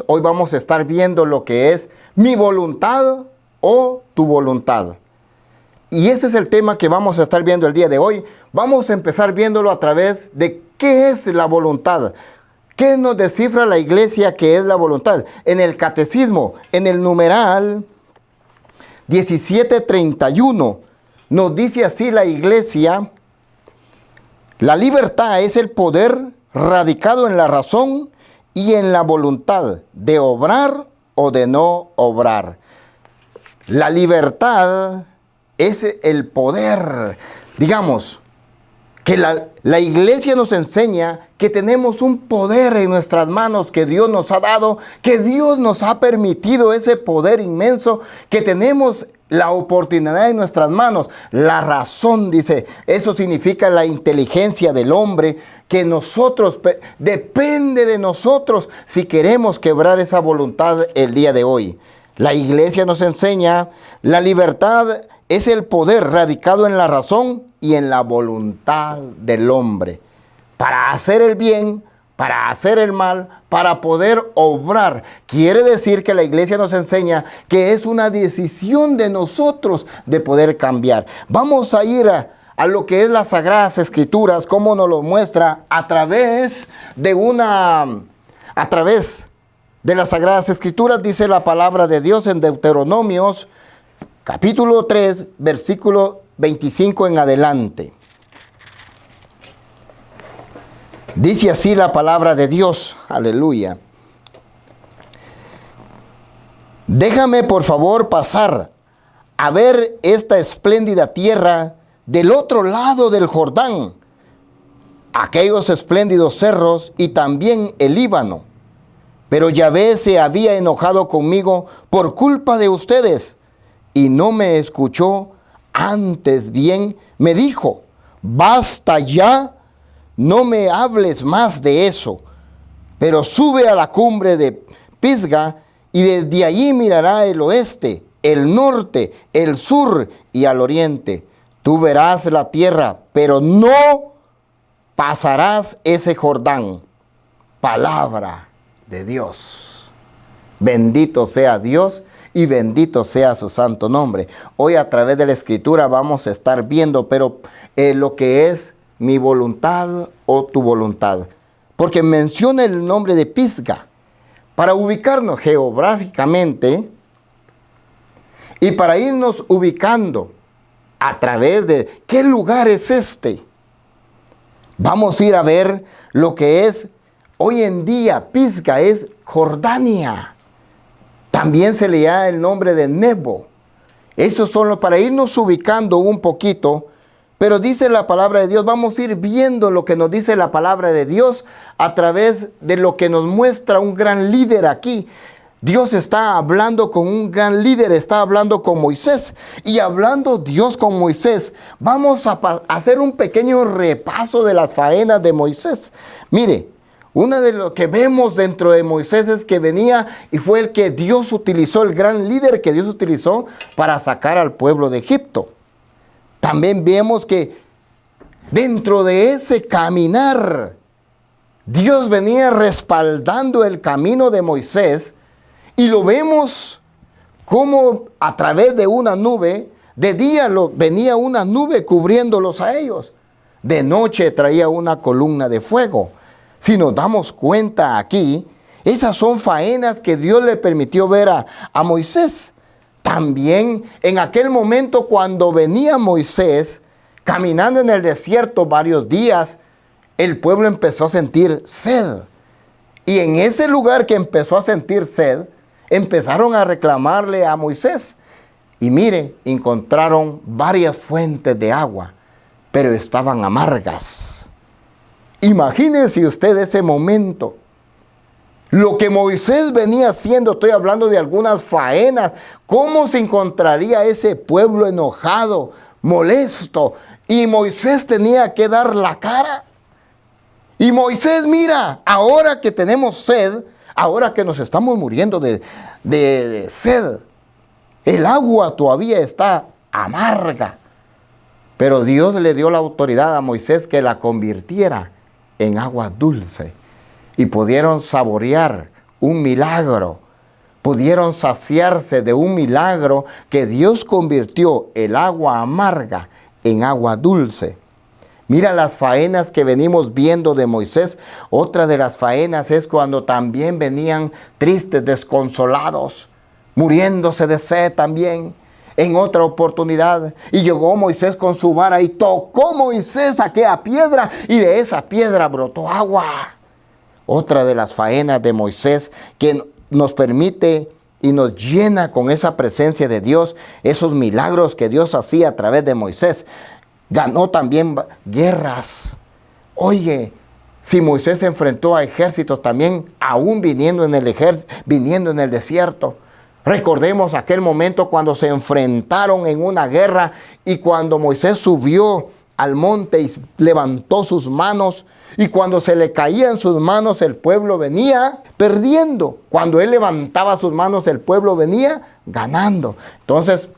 Hoy vamos a estar viendo lo que es mi voluntad o tu voluntad. Y ese es el tema que vamos a estar viendo el día de hoy. Vamos a empezar viéndolo a través de qué es la voluntad. ¿Qué nos descifra la iglesia que es la voluntad? En el catecismo, en el numeral 1731, nos dice así la iglesia: la libertad es el poder radicado en la razón y en la voluntad de obrar o de no obrar. La libertad es el poder. Digamos que la iglesia nos enseña que tenemos un poder en nuestras manos que Dios nos ha dado, que Dios nos ha permitido ese poder inmenso, que tenemos la oportunidad en nuestras manos. La razón, dice, eso significa la inteligencia del hombre, que nosotros, depende de nosotros si queremos quebrar esa voluntad el día de hoy. La iglesia nos enseña, la libertad es el poder radicado en la razón y en la voluntad del hombre, para hacer el bien, para hacer el mal, para poder obrar. Quiere decir que la iglesia nos enseña que es una decisión de nosotros de poder cambiar. Vamos a ir a lo que es las Sagradas Escrituras, como nos lo muestra a través de las Sagradas Escrituras. Dice la palabra de Dios en Deuteronomios, capítulo 3, versículo 25 en adelante. Dice así la palabra de Dios, aleluya. Déjame por favor pasar a ver esta espléndida tierra del otro lado del Jordán, aquellos espléndidos cerros y también el Líbano. Pero Yahvé se había enojado conmigo por culpa de ustedes y no me escuchó. Antes bien me dijo: basta ya, no me hables más de eso, pero sube a la cumbre de Pisga y desde allí mirará el oeste, el norte, el sur y al oriente. Tú verás la tierra, pero no pasarás ese Jordán. Palabra de Dios. Bendito sea Dios y bendito sea su santo nombre. Hoy a través de la Escritura vamos a estar viendo, pero lo que es mi voluntad o tu voluntad. Porque menciona el nombre de Pisga para ubicarnos geográficamente y para irnos ubicando a través de qué lugar es este. Vamos a ir a ver lo que es hoy en día. Pisga es Jordania. También se le da el nombre de Nebo. Esos son los para irnos ubicando un poquito. Pero dice la palabra de Dios, vamos a ir viendo lo que nos dice la palabra de Dios a través de lo que nos muestra un gran líder aquí. Dios está hablando con un gran líder, está hablando con Moisés. Y hablando Dios con Moisés, vamos a hacer un pequeño repaso de las faenas de Moisés. Mire, una de lo que vemos dentro de Moisés es que venía y fue el que Dios utilizó, el gran líder que Dios utilizó para sacar al pueblo de Egipto. También vemos que dentro de ese caminar, Dios venía respaldando el camino de Moisés y lo vemos como a través de una nube. De día venía una nube cubriéndolos a ellos. De noche traía una columna de fuego. Si nos damos cuenta aquí, esas son faenas que Dios le permitió ver a Moisés. También en aquel momento cuando venía Moisés caminando en el desierto varios días, el pueblo empezó a sentir sed. Y en ese lugar que empezó a sentir sed, empezaron a reclamarle a Moisés. Y mire, encontraron varias fuentes de agua, pero estaban amargas. Imagínense usted ese momento. Lo que Moisés venía haciendo, estoy hablando de algunas faenas. ¿Cómo se encontraría ese pueblo enojado, molesto? Y Moisés tenía que dar la cara. Y Moisés, mira, ahora que tenemos sed, ahora que nos estamos muriendo de sed, el agua todavía está amarga. Pero Dios le dio la autoridad a Moisés que la convirtiera en agua dulce. Y pudieron saborear un milagro. Pudieron saciarse de un milagro que Dios convirtió el agua amarga en agua dulce. Mira las faenas que venimos viendo de Moisés. Otra de las faenas es cuando también venían tristes, desconsolados, muriéndose de sed también. En otra oportunidad, y llegó Moisés con su vara y tocó Moisés aquella piedra y de esa piedra brotó agua. Otra de las faenas de Moisés que nos permite y nos llena con esa presencia de Dios, esos milagros que Dios hacía a través de Moisés. Ganó también guerras. Oye, si Moisés se enfrentó a ejércitos también, aún viniendo en el desierto. Recordemos aquel momento cuando se enfrentaron en una guerra y cuando Moisés subió al monte y levantó sus manos, y cuando se le caía en sus manos el pueblo venía perdiendo. Cuando él levantaba sus manos el pueblo venía ganando. Entonces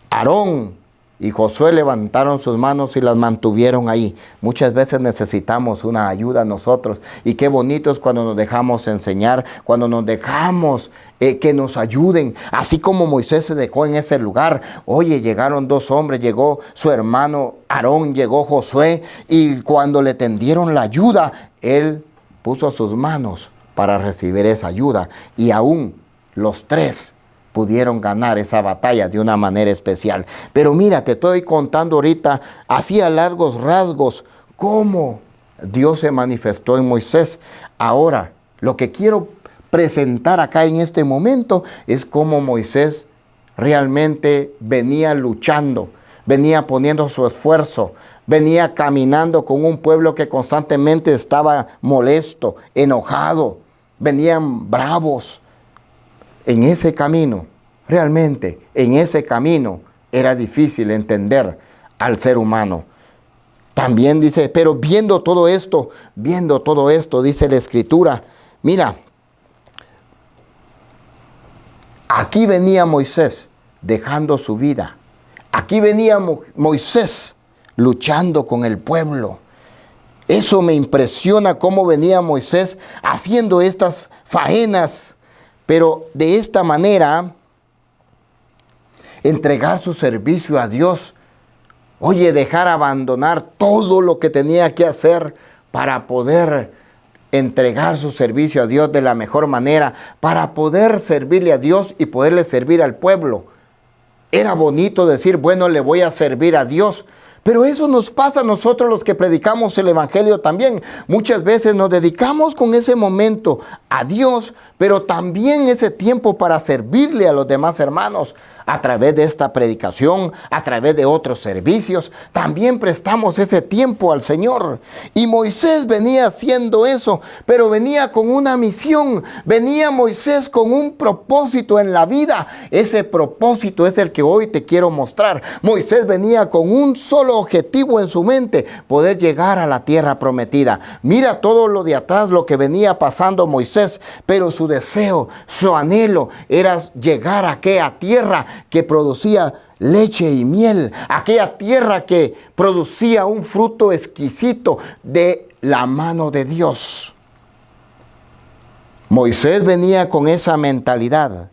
Aarón y Josué levantaron sus manos y las mantuvieron ahí. Muchas veces necesitamos una ayuda nosotros. Y qué bonito es cuando nos dejamos enseñar, cuando nos dejamos que nos ayuden. Así como Moisés se dejó en ese lugar. Oye, llegaron dos hombres, llegó su hermano Aarón, llegó Josué. Y cuando le tendieron la ayuda, él puso sus manos para recibir esa ayuda. Y aún los tres pudieron ganar esa batalla de una manera especial. Pero mira, te estoy contando ahorita, así a largos rasgos, cómo Dios se manifestó en Moisés. Ahora, lo que quiero presentar acá en este momento es cómo Moisés realmente venía luchando, venía poniendo su esfuerzo, venía caminando con un pueblo que constantemente estaba molesto, enojado, venían bravos. En ese camino, realmente, en ese camino era difícil entender al ser humano. También dice, pero viendo todo esto, dice la Escritura, mira, aquí venía Moisés dejando su vida. Aquí venía Moisés luchando con el pueblo. Eso me impresiona cómo venía Moisés haciendo estas faenas. Pero de esta manera, entregar su servicio a Dios. Oye, dejar abandonar todo lo que tenía que hacer para poder entregar su servicio a Dios de la mejor manera, para poder servirle a Dios y poderle servir al pueblo. Era bonito decir, bueno, le voy a servir a Dios. Pero eso nos pasa a nosotros los que predicamos el Evangelio también. Muchas veces nos dedicamos con ese momento a Dios, pero también ese tiempo para servirle a los demás hermanos. A través de esta predicación, a través de otros servicios, también prestamos ese tiempo al Señor. Y Moisés venía haciendo eso, pero venía con una misión. Venía Moisés con un propósito en la vida. Ese propósito es el que hoy te quiero mostrar. Moisés venía con un solo objetivo en su mente, poder llegar a la tierra prometida. Mira todo lo de atrás, lo que venía pasando Moisés, pero su deseo, su anhelo era llegar a aquella tierra que producía leche y miel, aquella tierra que producía un fruto exquisito de la mano de Dios. Moisés venía con esa mentalidad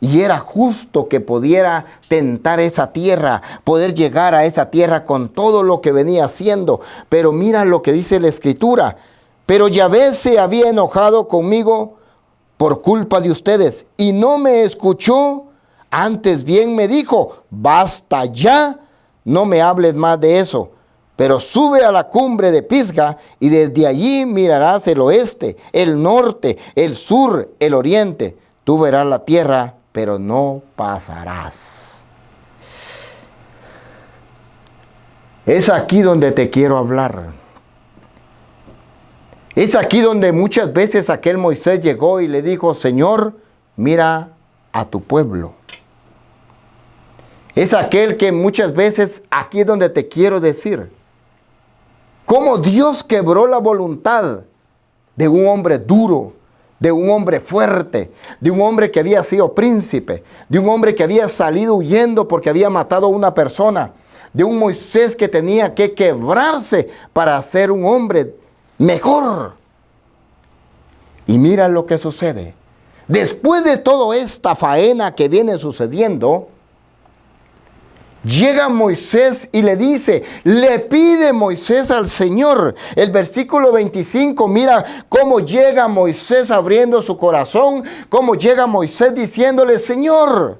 y era justo que pudiera tentar esa tierra, poder llegar a esa tierra con todo lo que venía haciendo. Pero mira lo que dice la Escritura: pero Yahvé se había enojado conmigo por culpa de ustedes y no me escuchó. Antes bien me dijo, basta ya, no me hables más de eso. Pero sube a la cumbre de Pisga y desde allí mirarás el oeste, el norte, el sur, el oriente. Tú verás la tierra, pero no pasarás. Es aquí donde te quiero hablar. Es aquí donde muchas veces aquel Moisés llegó y le dijo, Señor, mira a tu pueblo. Es aquel que muchas veces, aquí es donde te quiero decir, cómo Dios quebró la voluntad de un hombre duro, de un hombre fuerte, de un hombre que había sido príncipe, de un hombre que había salido huyendo porque había matado a una persona, de un Moisés que tenía que quebrarse para ser un hombre mejor. Y mira lo que sucede. Después de toda esta faena que viene sucediendo, llega Moisés y le dice, le pide Moisés al Señor. El versículo 25, mira cómo llega Moisés abriendo su corazón, cómo llega Moisés diciéndole, Señor,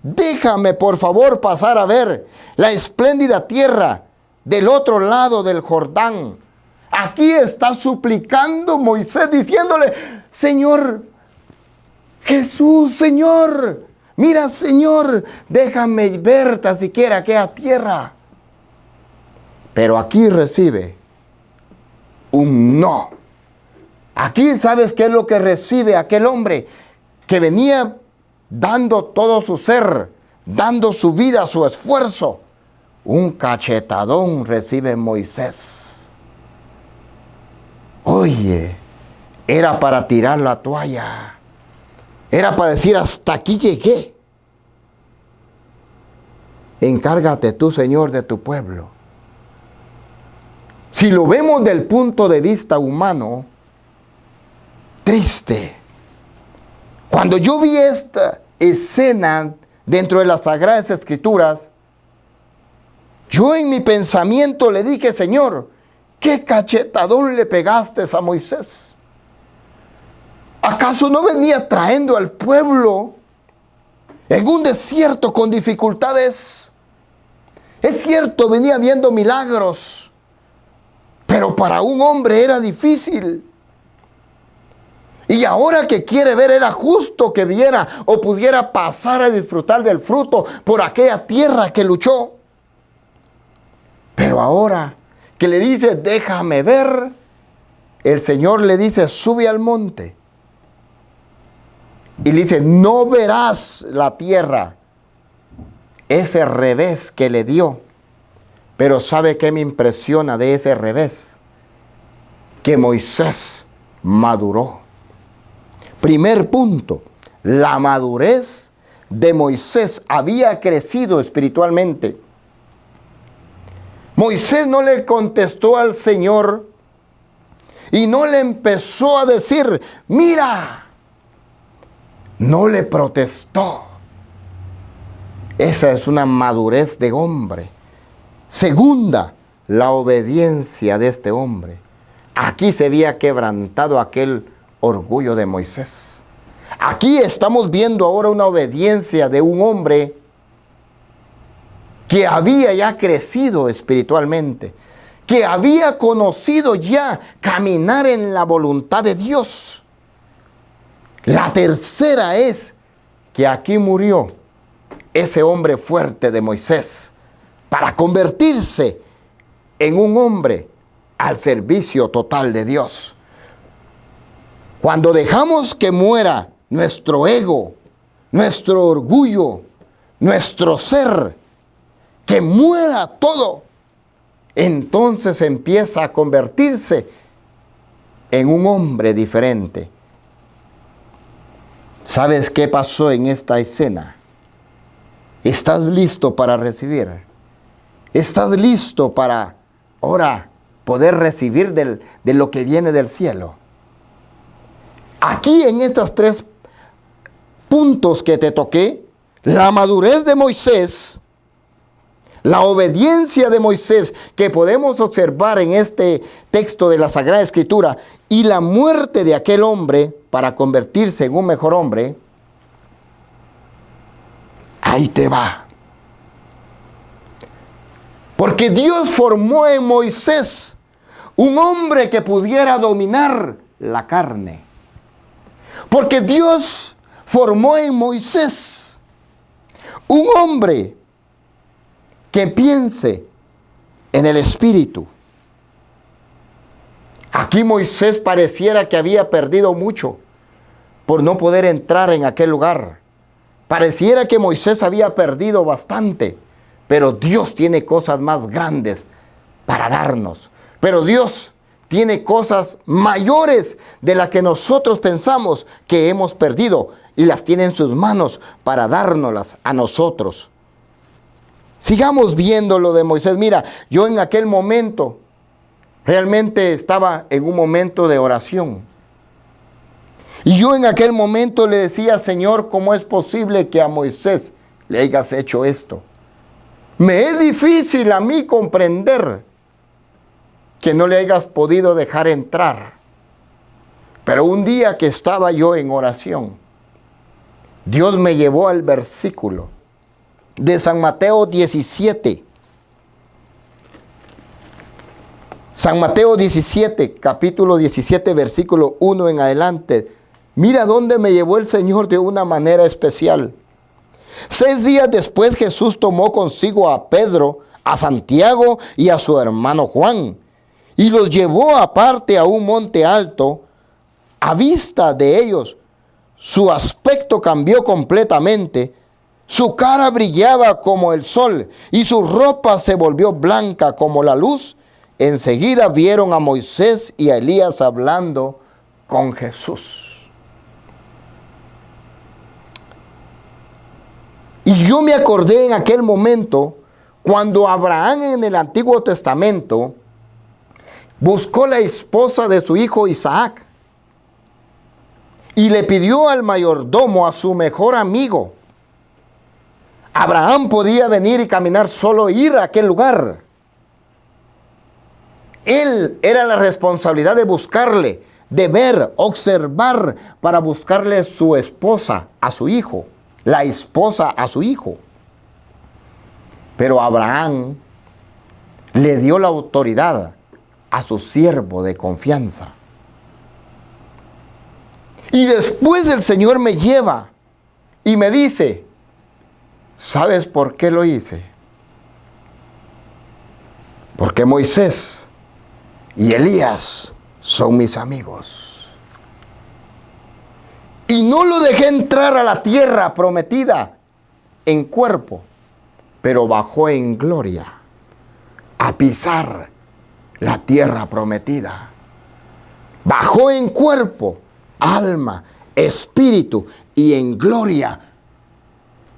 déjame por favor pasar a ver la espléndida tierra del otro lado del Jordán. Aquí está suplicando Moisés diciéndole, Señor, Jesús, Señor, mira, Señor, déjame ver tan siquiera aquella tierra. Pero aquí recibe un no. Aquí, ¿sabes qué es lo que recibe aquel hombre que venía dando todo su ser, dando su vida, su esfuerzo? Un cachetadón recibe Moisés. Oye, era para tirar la toalla. Era para decir, hasta aquí llegué. Encárgate tú, Señor, de tu pueblo. Si lo vemos del punto de vista humano, triste. Cuando yo vi esta escena dentro de las Sagradas Escrituras, yo en mi pensamiento le dije, Señor, ¿qué cachetadón le pegaste a Moisés? ¿Acaso no venía trayendo al pueblo en un desierto con dificultades? Es cierto, venía viendo milagros, pero para un hombre era difícil. Y ahora que quiere ver, era justo que viera o pudiera pasar a disfrutar del fruto por aquella tierra que luchó. Pero ahora que le dice, déjame ver, el Señor le dice, sube al monte. Y le dice, no verás la tierra. Ese revés que le dio. Pero ¿sabe qué me impresiona de ese revés? Que Moisés maduró. Primer punto, la madurez de Moisés había crecido espiritualmente. Moisés no le contestó al Señor y no le empezó a decir, mira. No le protestó. Esa es una madurez de hombre. Segunda, la obediencia de este hombre. Aquí se había quebrantado aquel orgullo de Moisés. Aquí estamos viendo ahora una obediencia de un hombre que había ya crecido espiritualmente, que había conocido ya caminar en la voluntad de Dios. La tercera es que aquí murió ese hombre fuerte de Moisés para convertirse en un hombre al servicio total de Dios. Cuando dejamos que muera nuestro ego, nuestro orgullo, nuestro ser, que muera todo, entonces empieza a convertirse en un hombre diferente. ¿Sabes qué pasó en esta escena? ¿Estás listo para recibir? ¿Estás listo para ahora poder recibir de lo que viene del cielo? Aquí en estos 3 puntos que te toqué, la madurez de Moisés, la obediencia de Moisés que podemos observar en este texto de la Sagrada Escritura y la muerte de aquel hombre para convertirse en un mejor hombre, ahí te va. Porque Dios formó en Moisés un hombre que pudiera dominar la carne. Porque Dios formó en Moisés un hombre que piense en el Espíritu. Aquí Moisés pareciera que había perdido mucho por no poder entrar en aquel lugar. Pareciera que Moisés había perdido bastante, pero Dios tiene cosas más grandes para darnos. Pero Dios tiene cosas mayores de las que nosotros pensamos que hemos perdido y las tiene en sus manos para dárnoslas a nosotros. Sigamos viendo lo de Moisés. Mira, yo en aquel momento realmente estaba en un momento de oración. Y yo en aquel momento le decía, Señor, ¿cómo es posible que a Moisés le hayas hecho esto? Me es difícil a mí comprender que no le hayas podido dejar entrar. Pero un día que estaba yo en oración, Dios me llevó al versículo de San Mateo 17. San Mateo 17, capítulo 17, versículo 1 en adelante. Mira dónde me llevó el Señor de una manera especial. 6 días después Jesús tomó consigo a Pedro, a Santiago y a su hermano Juan, y los llevó aparte a un monte alto. A vista de ellos, su aspecto cambió completamente. Su cara brillaba como el sol y su ropa se volvió blanca como la luz. Enseguida vieron a Moisés y a Elías hablando con Jesús. Y yo me acordé en aquel momento cuando Abraham en el Antiguo Testamento buscó la esposa de su hijo Isaac y le pidió al mayordomo, a su mejor amigo. Abraham podía venir y caminar solo, ir a aquel lugar. Él era la responsabilidad de buscarle, de ver, observar, para buscarle su esposa a su hijo, la esposa a su hijo. Pero Abraham le dio la autoridad a su siervo de confianza. Y después el Señor me lleva y me dice, ¿sabes por qué lo hice? Porque Moisés y Elías son mis amigos. Y no lo dejé entrar a la tierra prometida en cuerpo, pero bajó en gloria a pisar la tierra prometida. Bajó en cuerpo, alma, espíritu y en gloria.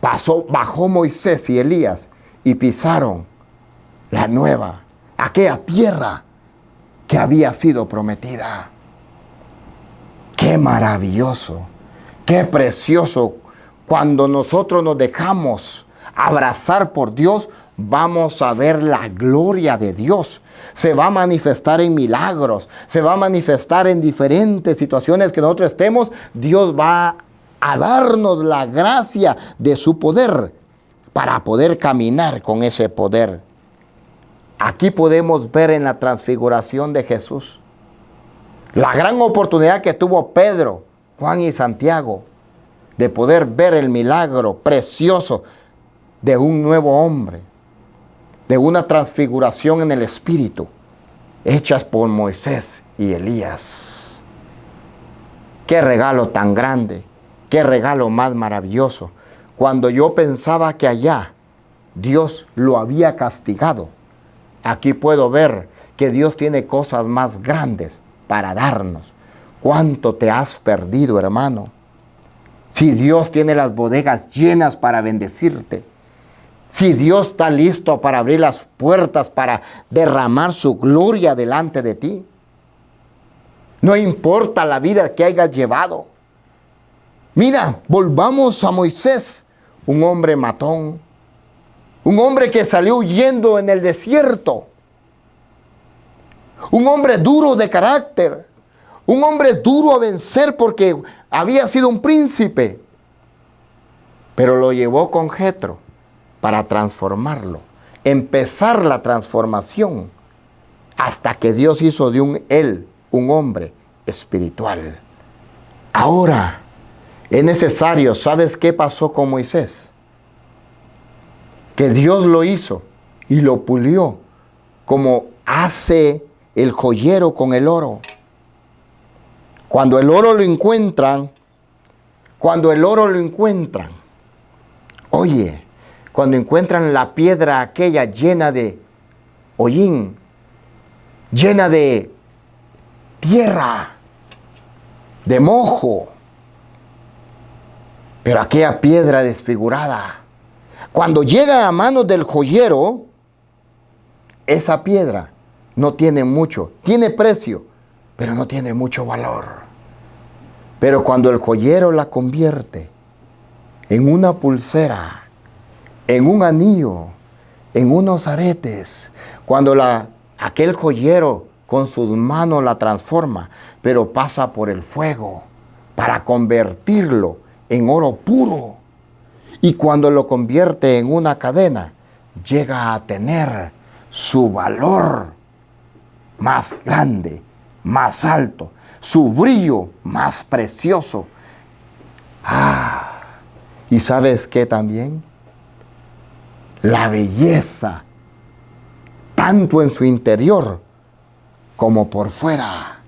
Bajó Moisés y Elías y pisaron la nueva, aquella tierra que había sido prometida. Qué maravilloso, qué precioso. Cuando nosotros nos dejamos abrazar por Dios, vamos a ver la gloria de Dios. Se va a manifestar en milagros, se va a manifestar en diferentes situaciones que nosotros estemos. Dios va a darnos la gracia de su poder para poder caminar con ese poder. Aquí podemos ver en la transfiguración de Jesús la gran oportunidad que tuvo Pedro, Juan y Santiago de poder ver el milagro precioso de un nuevo hombre, de una transfiguración en el Espíritu, hechas por Moisés y Elías. Qué regalo tan grande, qué regalo más maravilloso. Cuando yo pensaba que allá Dios lo había castigado, aquí puedo ver que Dios tiene cosas más grandes para darnos. ¿Cuánto te has perdido, hermano? Si Dios tiene las bodegas llenas para bendecirte, si Dios está listo para abrir las puertas, para derramar su gloria delante de ti, no importa la vida que hayas llevado. Mira, volvamos a Moisés, un hombre matón, un hombre que salió huyendo en el desierto, un hombre duro de carácter, un hombre duro a vencer porque había sido un príncipe, pero lo llevó con Jetro para transformarlo, empezar la transformación, hasta que Dios hizo de él un hombre espiritual. Ahora es necesario, ¿sabes qué pasó con Moisés? Que Dios lo hizo y lo pulió como hace el joyero con el oro. Cuando el oro lo encuentran, oye, cuando encuentran la piedra aquella llena de hollín, llena de tierra, de mojo, pero aquella piedra desfigurada, cuando llega a manos del joyero, esa piedra no tiene mucho, tiene precio, pero no tiene mucho valor. Pero cuando el joyero la convierte en una pulsera, en un anillo, en unos aretes, cuando aquel joyero con sus manos la transforma, pero pasa por el fuego para convertirlo en oro puro. Y cuando lo convierte en una cadena, llega a tener su valor más grande, más alto, su brillo más precioso. ¿Y sabes qué también? La belleza, tanto en su interior como por fuera.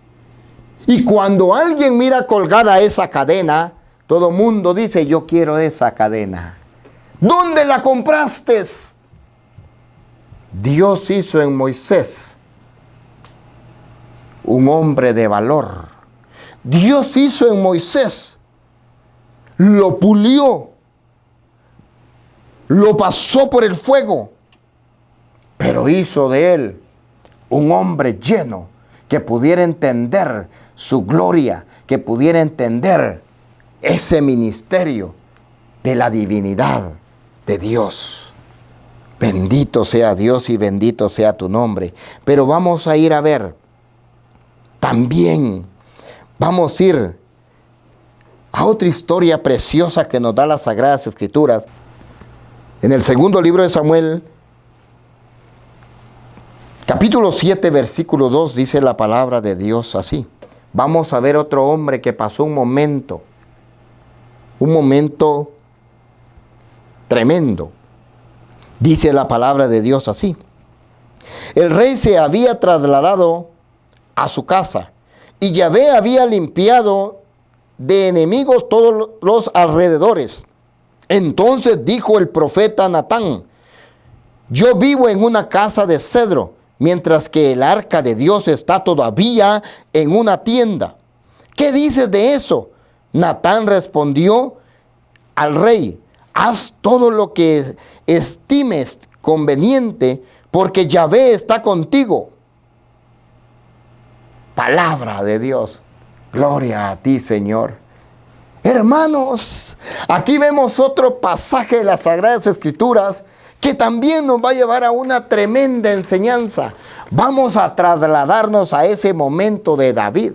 Y cuando alguien mira colgada esa cadena, todo mundo dice, yo quiero esa cadena. ¿Dónde la compraste? Dios hizo en Moisés un hombre de valor. Dios hizo en Moisés, lo pulió, lo pasó por el fuego, pero hizo de él un hombre lleno que pudiera entender su gloria, que pudiera entender ese ministerio de la divinidad de Dios. Bendito sea Dios y bendito sea tu nombre. Pero vamos a ir a ver, también vamos a ir a otra historia preciosa que nos da las Sagradas Escrituras. En el segundo libro de Samuel, capítulo 7, versículo 2, dice la palabra de Dios así. Vamos a ver otro hombre que pasó un momento tremendo. Dice la palabra de Dios así. El rey se había trasladado a su casa y Yahvé había limpiado de enemigos todos los alrededores. Entonces dijo el profeta Natán, yo vivo en una casa de cedro, mientras que el arca de Dios está todavía en una tienda. ¿Qué dices de eso? Natán respondió al rey, haz todo lo que estimes conveniente, porque Yahvé está contigo. Palabra de Dios. Gloria a ti, Señor. Hermanos, aquí vemos otro pasaje de las Sagradas Escrituras que también nos va a llevar a una tremenda enseñanza. Vamos a trasladarnos a ese momento de David.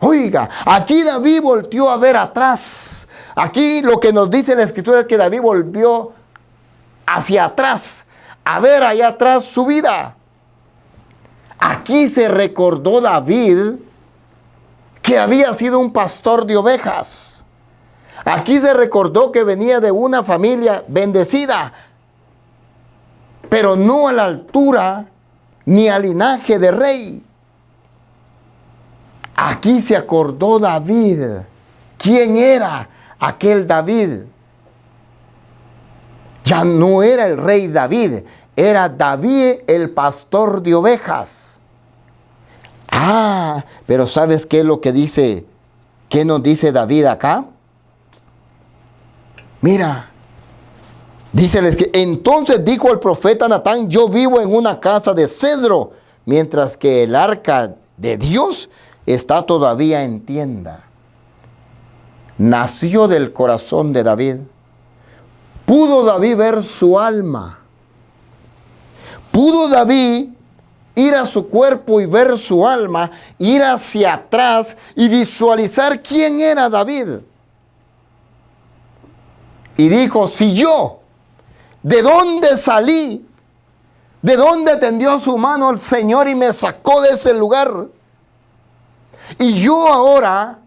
Oiga, aquí David volteó a ver atrás. Aquí lo que nos dice la Escritura es que David volvió hacia atrás, a ver allá atrás su vida. Aquí se recordó David que había sido un pastor de ovejas. Aquí se recordó que venía de una familia bendecida, pero no a la altura ni al linaje de rey. Aquí se acordó David. ¿Quién era aquel David? Ya no era el rey David, era David el pastor de ovejas. Pero ¿sabes qué es lo que dice? ¿Qué nos dice David acá? Mira, díceles que entonces dijo el profeta Natán, yo vivo en una casa de cedro, mientras que el arca de Dios está todavía en tienda. Nació del corazón de David. Pudo David ver su alma. Pudo David ir a su cuerpo y ver su alma, ir hacia atrás y visualizar quién era David. Y dijo, si yo, ¿de dónde salí? ¿De dónde tendió su mano el Señor y me sacó de ese lugar? Y yo ahora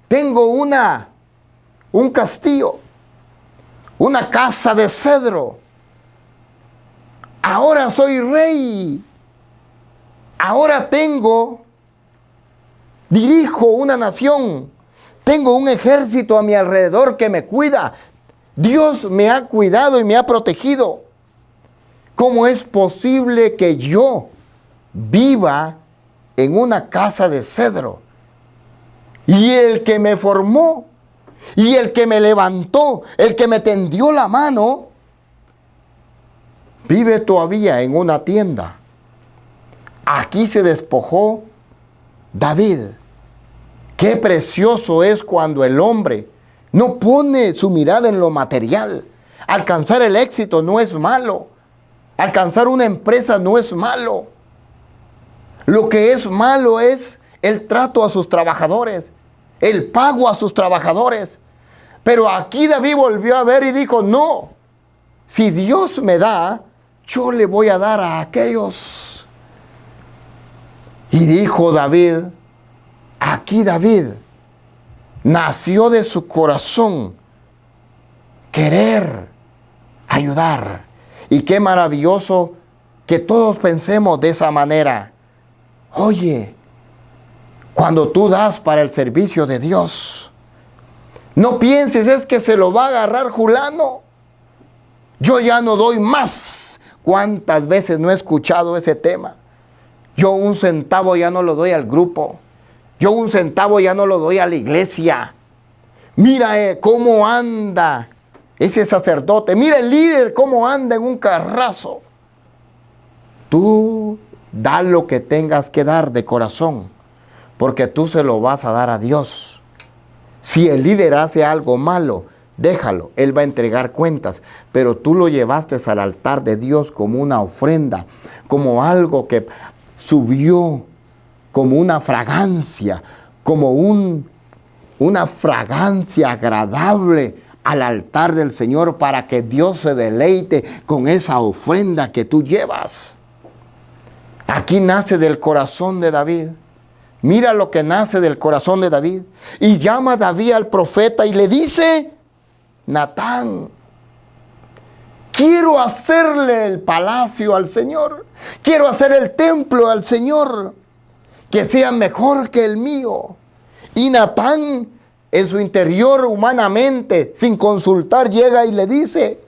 tengo un castillo, una casa de cedro. Ahora soy rey. Ahora dirijo una nación. Tengo un ejército a mi alrededor que me cuida. Dios me ha cuidado y me ha protegido. ¿Cómo es posible que yo viva en una casa de cedro? Y el que me formó, y el que me levantó, el que me tendió la mano, vive todavía en una tienda. Aquí se despojó David, Qué precioso es cuando el hombre no pone su mirada en lo material. Alcanzar el éxito no es malo. Alcanzar una empresa no es malo. Lo que es malo es el trato a sus trabajadores, el pago a sus trabajadores. Pero aquí David volvió a ver y dijo, no, si Dios me da, yo le voy a dar a aquellos. Y dijo David, aquí David nació de su corazón querer ayudar. Y qué maravilloso que todos pensemos de esa manera. Oye, cuando tú das para el servicio de Dios, no pienses es que se lo va a agarrar fulano. Yo ya no doy más. ¿Cuántas veces no he escuchado ese tema? Yo un centavo ya no lo doy al grupo. Yo un centavo ya no lo doy a la iglesia. Mira cómo anda ese sacerdote. Mira el líder cómo anda en un carrazo. Tú da lo que tengas que dar de corazón, porque tú se lo vas a dar a Dios. Si el líder hace algo malo, déjalo, él va a entregar cuentas, pero tú lo llevaste al altar de Dios como una ofrenda, como algo que subió, como una fragancia, como una fragancia agradable al altar del Señor, para que Dios se deleite con esa ofrenda que tú llevas. Aquí nace del corazón de David. Mira lo que nace del corazón de David. Y llama David al profeta y le dice, Natán, quiero hacerle el palacio al Señor. Quiero hacer el templo al Señor, que sea mejor que el mío. Y Natán, en su interior humanamente, sin consultar, llega y le dice,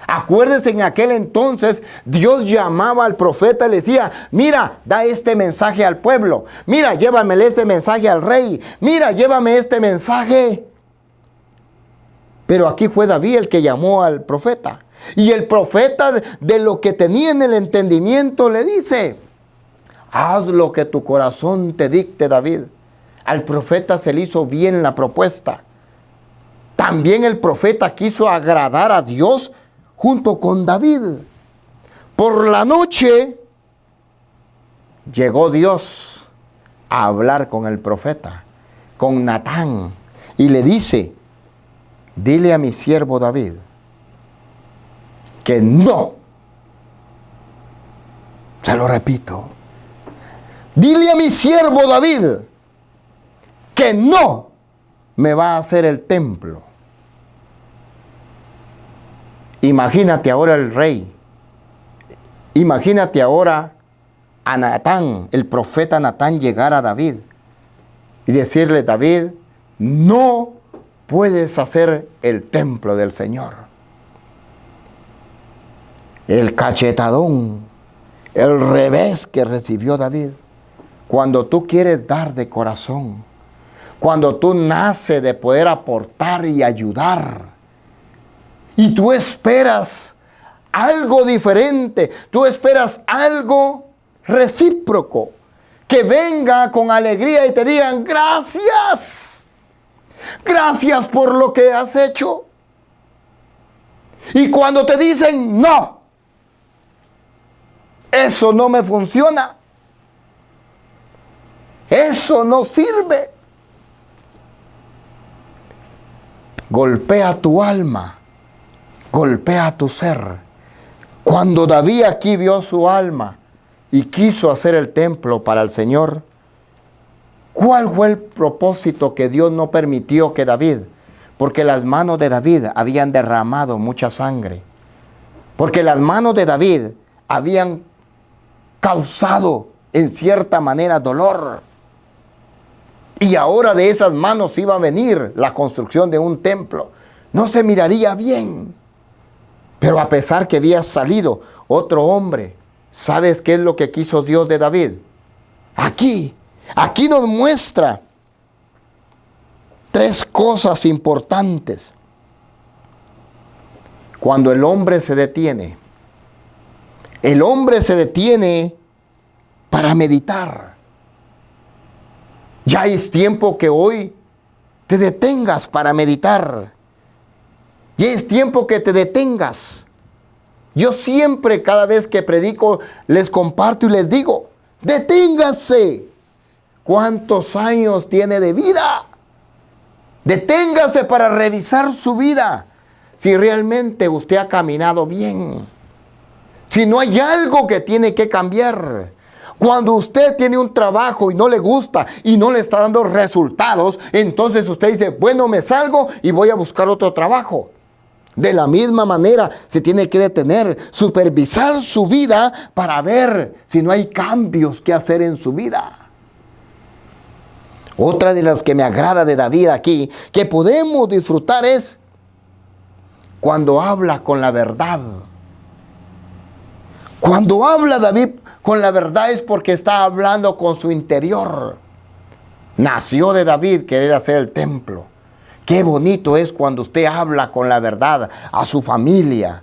acuérdense, en aquel entonces Dios llamaba al profeta y le decía, mira, da este mensaje al pueblo. Mira, llévame este mensaje al rey. Mira, llévame este mensaje. Pero aquí fue David el que llamó al profeta. Y el profeta, de lo que tenía en el entendimiento, le dice, haz lo que tu corazón te dicte, David. Al profeta se le hizo bien la propuesta. También el profeta quiso agradar a Dios junto con David. Por la noche llegó Dios a hablar con el profeta, con Natán, y le dice, dile a mi siervo David que no. Se lo repito. Dile a mi siervo David que no me va a hacer el templo. Imagínate ahora el rey. Imagínate ahora a Natán, el profeta Natán, llegar a David y decirle, David, no puedes hacer el templo del Señor. El cachetadón, el revés que recibió David. Cuando tú quieres dar de corazón, cuando tú naces de poder aportar y ayudar, y tú esperas algo diferente, tú esperas algo recíproco, que venga con alegría y te digan, gracias, gracias por lo que has hecho. Y cuando te dicen, no, eso no me funciona, eso no sirve, golpea tu alma, golpea tu ser. Cuando David aquí vio su alma y quiso hacer el templo para el Señor, ¿cuál fue el propósito que Dios no permitió que David? Porque las manos de David habían derramado mucha sangre. Porque las manos de David habían causado en cierta manera dolor. Y ahora de esas manos iba a venir la construcción de un templo. No se miraría bien. Pero a pesar que había salido otro hombre, ¿sabes qué es lo que quiso Dios de David? Aquí nos muestra tres cosas importantes. Cuando el hombre se detiene para meditar. Ya es tiempo que hoy te detengas para meditar. Ya es tiempo que te detengas. Yo siempre, cada vez que predico, les comparto y les digo, deténgase. ¿Cuántos años tiene de vida? Deténgase para revisar su vida. Si realmente usted ha caminado bien. Si no hay algo que tiene que cambiar. Cuando usted tiene un trabajo y no le gusta y no le está dando resultados, entonces usted dice, bueno, me salgo y voy a buscar otro trabajo. De la misma manera, se tiene que detener, supervisar su vida para ver si no hay cambios que hacer en su vida. Otra de las que me agrada de David aquí, que podemos disfrutar es cuando habla con la verdad. Cuando habla David con la verdad es porque está hablando con su interior. Nació de David querer hacer el templo. Qué bonito es cuando usted habla con la verdad a su familia,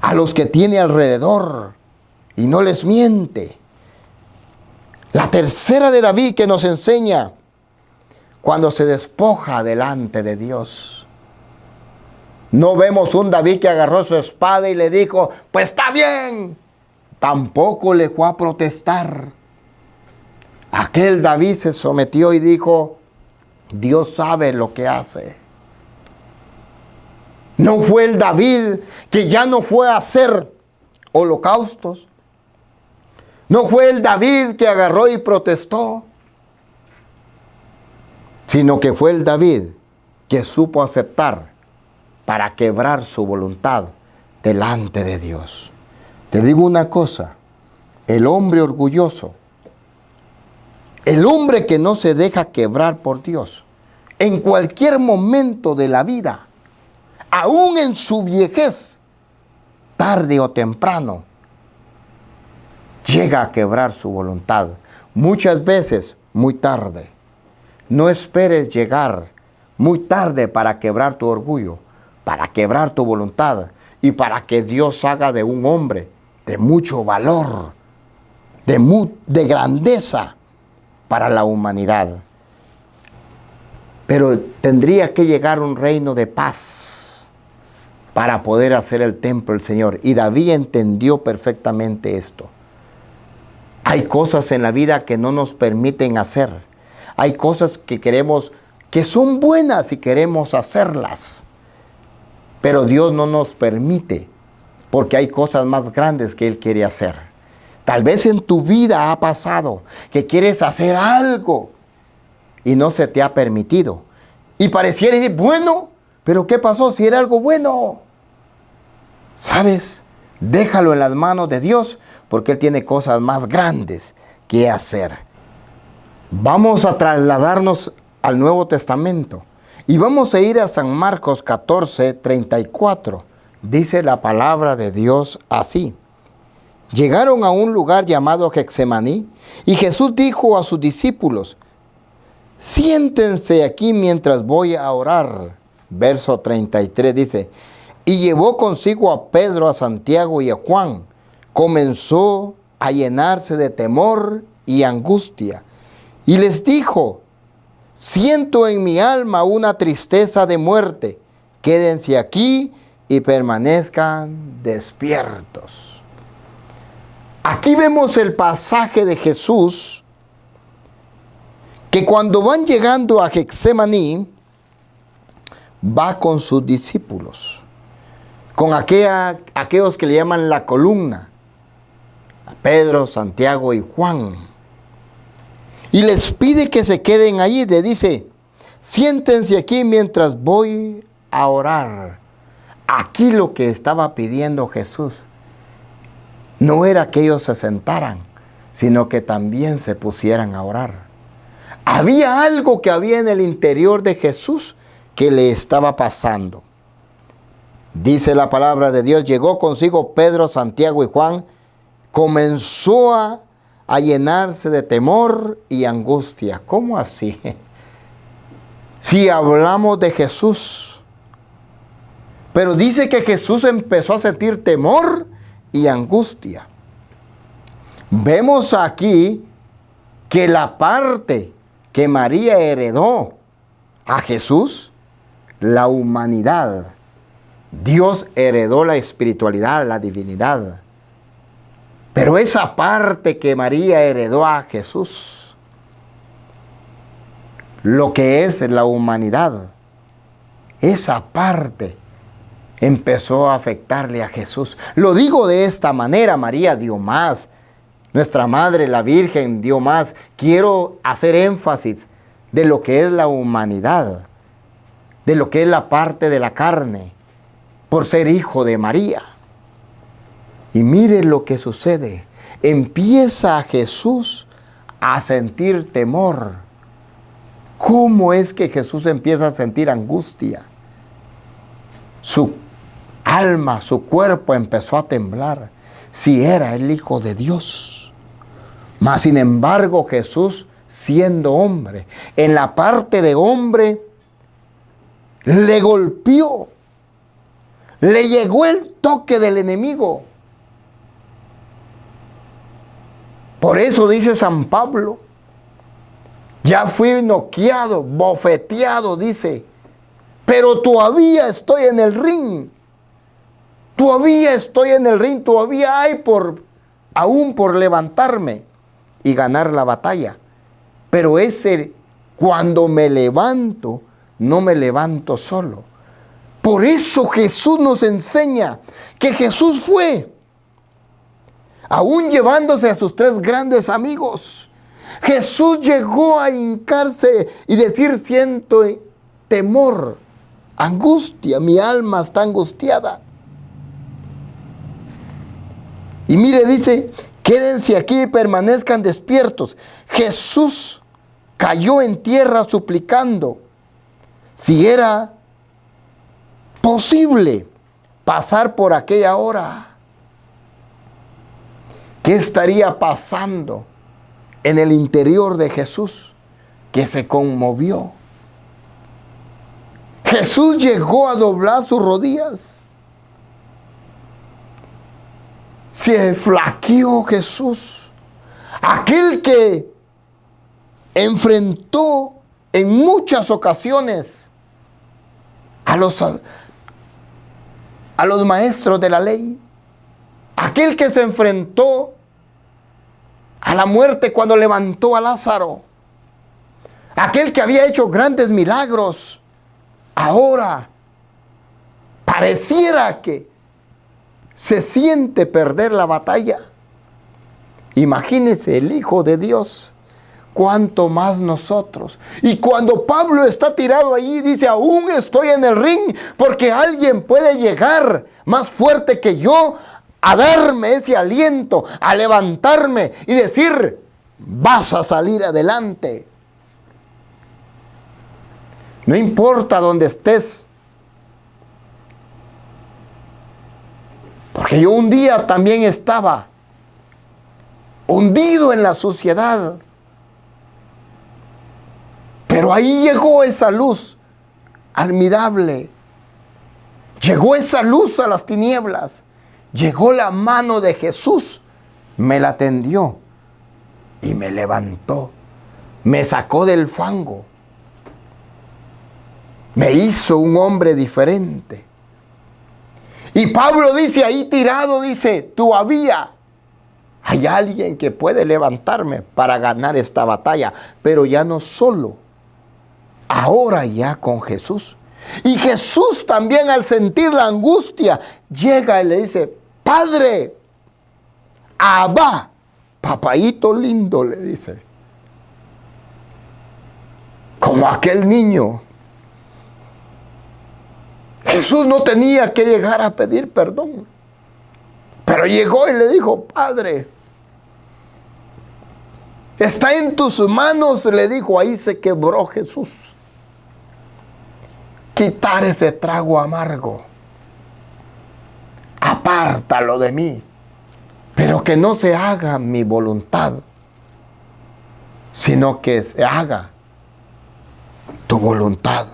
a los que tiene alrededor y no les miente. La tercera de David que nos enseña cuando se despoja delante de Dios. No vemos un David que agarró su espada y le dijo, pues está bien. Tampoco le fue a protestar. Aquel David se sometió y dijo, Dios sabe lo que hace. No fue el David que ya no fue a hacer holocaustos. No fue el David que agarró y protestó. Sino que fue el David que supo aceptar para quebrar su voluntad delante de Dios. Te digo una cosa, el hombre orgulloso, el hombre que no se deja quebrar por Dios, en cualquier momento de la vida, aún en su viejez, tarde o temprano, llega a quebrar su voluntad. Muchas veces, muy tarde. No esperes llegar muy tarde para quebrar tu orgullo, para quebrar tu voluntad y para que Dios haga de un hombre de mucho valor, de grandeza para la humanidad. Pero tendría que llegar un reino de paz para poder hacer el templo del Señor. Y David entendió perfectamente esto. Hay cosas en la vida que no nos permiten hacer. Hay cosas que queremos, que son buenas y queremos hacerlas. Pero Dios no nos permite, porque hay cosas más grandes que Él quiere hacer. Tal vez en tu vida ha pasado que quieres hacer algo y no se te ha permitido. Y pareciera decir, bueno, pero ¿qué pasó si era algo bueno? ¿Sabes? Déjalo en las manos de Dios, porque Él tiene cosas más grandes que hacer. Vamos a trasladarnos al Nuevo Testamento y vamos a ir a San Marcos 14:34. Dice la palabra de Dios así. Llegaron a un lugar llamado Getsemaní y Jesús dijo a sus discípulos, siéntense aquí mientras voy a orar. Verso 33 dice, y llevó consigo a Pedro, a Santiago y a Juan. Comenzó a llenarse de temor y angustia. Y les dijo, siento en mi alma una tristeza de muerte. Quédense aquí y permanezcan despiertos. Aquí vemos el pasaje de Jesús, que cuando van llegando a Getsemaní, va con sus discípulos, con aquellos que le llaman la columna, a Pedro, Santiago y Juan. Y les pide que se queden allí. Le dice, siéntense aquí mientras voy a orar. Aquí lo que estaba pidiendo Jesús no era que ellos se sentaran, sino que también se pusieran a orar. Había algo que había en el interior de Jesús que le estaba pasando. Dice la palabra de Dios, llegó consigo Pedro, Santiago y Juan, comenzó a llenarse de temor y angustia. ¿Cómo así? Si hablamos de Jesús, pero dice que Jesús empezó a sentir temor y angustia. Vemos aquí que la parte que María heredó a Jesús, la humanidad. Dios heredó la espiritualidad, la divinidad. Pero esa parte que María heredó a Jesús, lo que es la humanidad, esa parte empezó a afectarle a Jesús. Lo digo de esta manera, María dio más. Nuestra Madre, la Virgen, dio más. Quiero hacer énfasis de lo que es la humanidad, de lo que es la parte de la carne, por ser hijo de María. Y mire lo que sucede. Empieza Jesús a sentir temor. ¿Cómo es que Jesús empieza a sentir angustia? Su alma, su cuerpo empezó a temblar. Si era el Hijo de Dios. Mas sin embargo Jesús, siendo hombre, en la parte de hombre, le golpeó. Le llegó el toque del enemigo. Por eso dice San Pablo, ya fui noqueado, bofeteado, dice, pero todavía estoy en el ring. Todavía estoy en el ring, todavía hay aún por levantarme y ganar la batalla. Pero cuando me levanto, no me levanto solo. Por eso Jesús nos enseña que Jesús fue, aún llevándose a sus 3 grandes amigos. Jesús llegó a hincarse y decir, siento temor, angustia, mi alma está angustiada. Y mire, dice, quédense aquí y permanezcan despiertos. Jesús cayó en tierra suplicando si era posible pasar por aquella hora. ¿Qué estaría pasando en el interior de Jesús? Que se conmovió. Jesús llegó a doblar sus rodillas. Se flaqueó Jesús. Aquel que enfrentó en muchas ocasiones a los maestros de la ley. Aquel que se enfrentó a la muerte cuando levantó a Lázaro. Aquel que había hecho grandes milagros. Ahora pareciera que se siente perder la batalla. Imagínense, el Hijo de Dios, cuánto más nosotros. Y cuando Pablo está tirado allí, dice, aún estoy en el ring, porque alguien puede llegar más fuerte que yo a darme ese aliento, a levantarme y decir, vas a salir adelante. No importa dónde estés. Porque yo un día también estaba hundido en la suciedad. Pero ahí llegó esa luz admirable. Llegó esa luz a las tinieblas. Llegó la mano de Jesús. Me la tendió y me levantó. Me sacó del fango. Me hizo un hombre diferente. Y Pablo dice ahí tirado, dice, todavía hay alguien que puede levantarme para ganar esta batalla, pero ya no solo, ahora ya con Jesús. Y Jesús también, al sentir la angustia, llega y le dice, Padre, Abba, papayito lindo, le dice, como aquel niño. Jesús no tenía que llegar a pedir perdón, pero llegó y le dijo, Padre, está en tus manos, le dijo. Ahí se quebró Jesús. Quitar ese trago amargo, apártalo de mí, pero que no se haga mi voluntad, sino que se haga tu voluntad.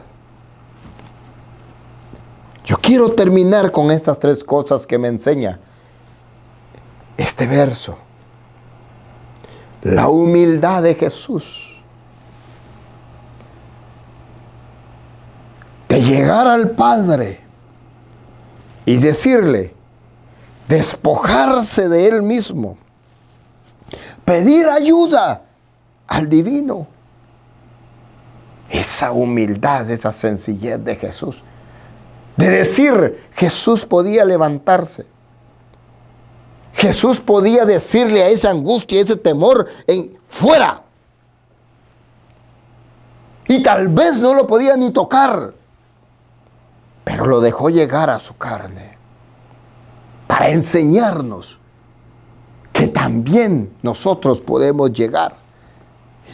Yo quiero terminar con estas 3 cosas que me enseña este verso. la humildad de Jesús. De llegar al Padre y decirle, despojarse de Él mismo, pedir ayuda al divino. Esa humildad, esa sencillez de Jesús. De decir, Jesús podía levantarse. Jesús podía decirle a esa angustia, a ese temor, fuera. Y tal vez no lo podía ni tocar, pero lo dejó llegar a su carne para enseñarnos que también nosotros podemos llegar.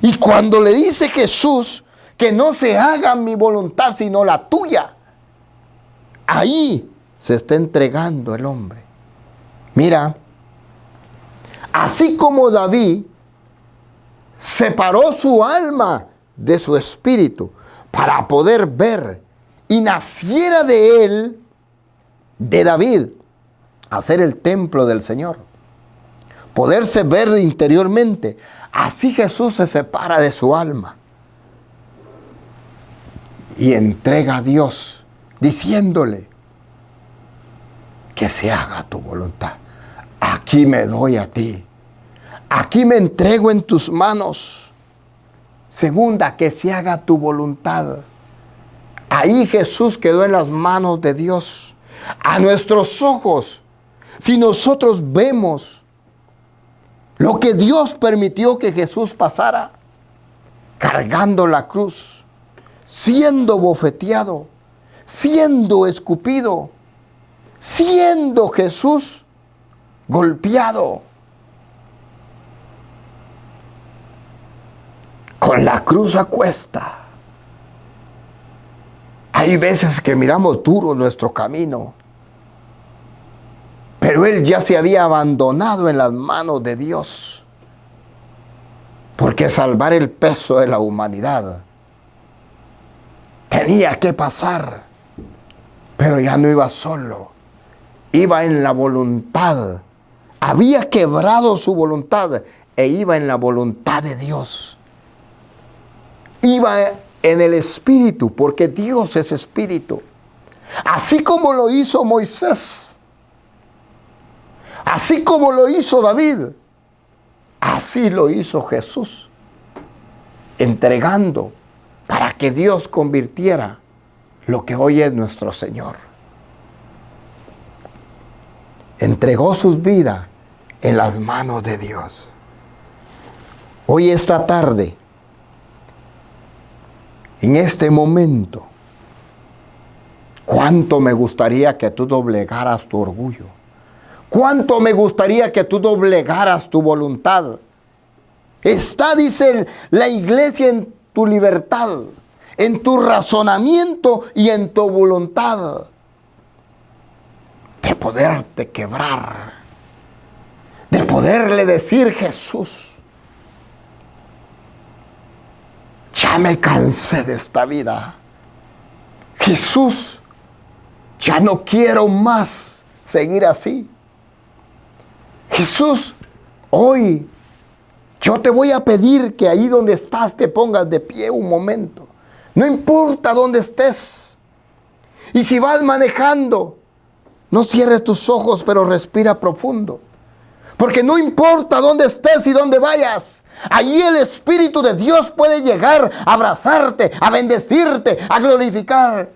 Y cuando le dice Jesús que no se haga mi voluntad sino la tuya, ahí se está entregando el hombre. Mira, así como David separó su alma de su espíritu para poder ver y naciera de él, de David, hacer el templo del Señor, poderse ver interiormente, así Jesús se separa de su alma y entrega a Dios, diciéndole que se haga tu voluntad. Aquí me doy a ti, aquí me entrego en tus manos. Segunda, que se haga tu voluntad. Ahí Jesús quedó en las manos de Dios. A nuestros ojos, si nosotros vemos lo que Dios permitió que Jesús pasara, cargando la cruz, siendo bofeteado, siendo escupido, siendo Jesús golpeado, con la cruz a cuesta. Hay veces que miramos duro nuestro camino, pero Él ya se había abandonado en las manos de Dios, porque salvar el peso de la humanidad tenía que pasar, pero ya no iba solo, iba en la voluntad, había quebrado su voluntad e iba en la voluntad de Dios, iba en el Espíritu, porque Dios es Espíritu. Así como lo hizo Moisés, así como lo hizo David, así lo hizo Jesús, entregando para que Dios convirtiera lo que hoy es nuestro Señor. Entregó sus vidas en las manos de Dios. Hoy, esta tarde, en este momento, cuánto me gustaría que tú doblegaras tu orgullo. Cuánto me gustaría que tú doblegaras tu voluntad. Está, dice la iglesia, en tu libertad, en tu razonamiento y en tu voluntad de poderte quebrar, de poderle decir: Jesús, ya me cansé de esta vida. Jesús, ya no quiero más seguir así. Jesús, hoy yo te voy a pedir que ahí donde estás te pongas de pie un momento. No importa dónde estés. Y si vas manejando, no cierres tus ojos, pero respira profundo. Porque no importa dónde estés y dónde vayas, allí el Espíritu de Dios puede llegar a abrazarte, a bendecirte, a glorificar.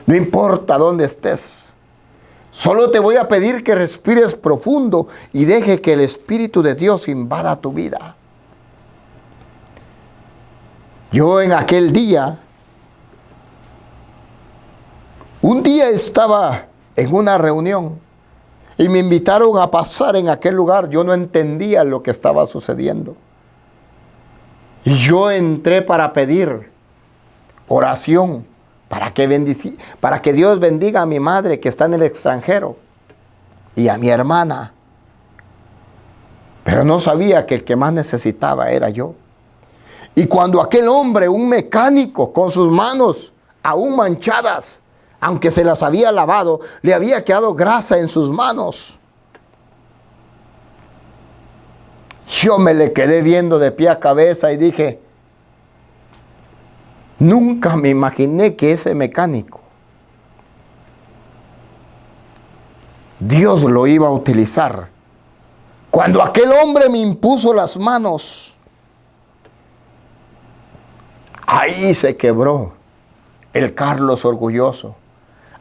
No importa dónde estés. Solo te voy a pedir que respires profundo y deje que el Espíritu de Dios invada tu vida. Yo en aquel día, un día estaba en una reunión y me invitaron a pasar en aquel lugar. Yo no entendía lo que estaba sucediendo. Y yo entré para pedir oración, para que Dios bendiga a mi madre que está en el extranjero y a mi hermana. Pero no sabía que el que más necesitaba era yo. Y cuando aquel hombre, un mecánico, con sus manos aún manchadas, aunque se las había lavado, le había quedado grasa en sus manos. Yo me le quedé viendo de pie a cabeza y dije, nunca me imaginé que ese mecánico Dios lo iba a utilizar. Cuando aquel hombre me impuso las manos, ahí se quebró el Carlos orgulloso.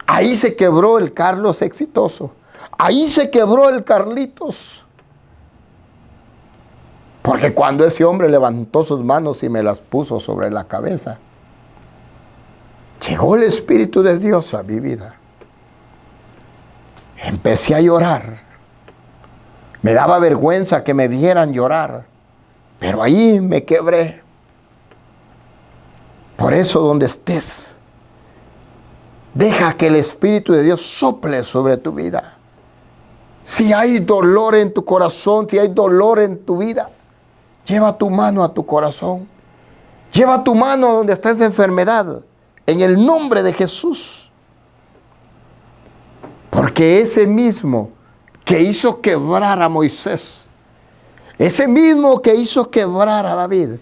Ahí se quebró el Carlos exitoso. Ahí se quebró el Carlitos. Porque cuando ese hombre levantó sus manos y me las puso sobre la cabeza, llegó el Espíritu de Dios a mi vida. Empecé a llorar. Me daba vergüenza que me vieran llorar, pero ahí me quebré. Por eso, donde estés, deja que el Espíritu de Dios sople sobre tu vida. Si hay dolor en tu corazón, si hay dolor en tu vida, lleva tu mano a tu corazón. Lleva tu mano donde está esa enfermedad, en el nombre de Jesús. Porque ese mismo que hizo quebrar a Moisés, ese mismo que hizo quebrar a David,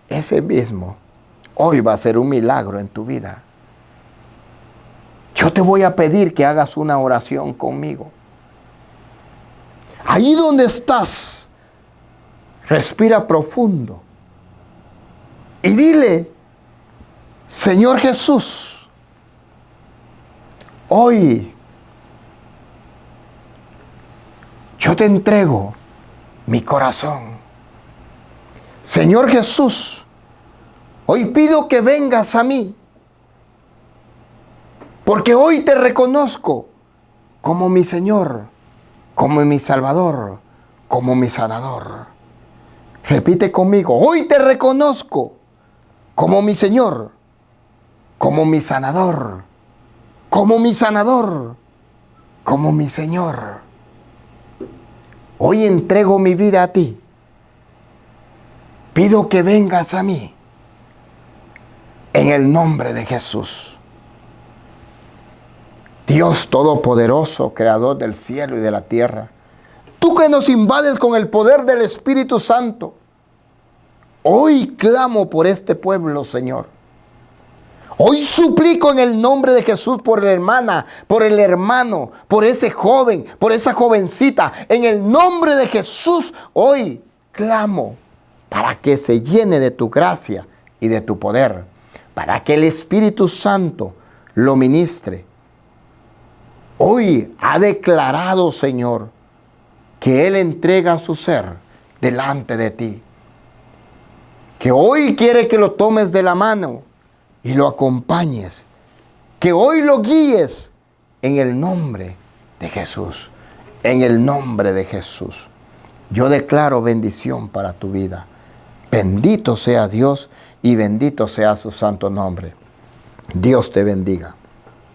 ese mismo hoy va a ser un milagro en tu vida. Yo te voy a pedir que hagas una oración conmigo. Ahí donde estás, respira profundo y dile, Señor Jesús, hoy yo te entrego mi corazón. Señor Jesús, hoy pido que vengas a mí, porque hoy te reconozco como mi Señor, como mi Salvador, como mi sanador. Repite conmigo, hoy te reconozco como mi Señor, como mi sanador, como mi sanador, como mi Señor. Hoy entrego mi vida a ti. Pido que vengas a mí en el nombre de Jesús. Dios Todopoderoso, Creador del cielo y de la tierra, tú que nos invades con el poder del Espíritu Santo, hoy clamo por este pueblo, Señor. Hoy suplico en el nombre de Jesús por la hermana, por el hermano, por ese joven, por esa jovencita. En el nombre de Jesús, hoy clamo para que se llene de tu gracia y de tu poder, para que el Espíritu Santo lo ministre. Hoy ha declarado, Señor, que Él entrega su ser delante de ti. Que hoy quiere que lo tomes de la mano y lo acompañes. Que hoy lo guíes en el nombre de Jesús. En el nombre de Jesús. Yo declaro bendición para tu vida. Bendito sea Dios y bendito sea su santo nombre. Dios te bendiga.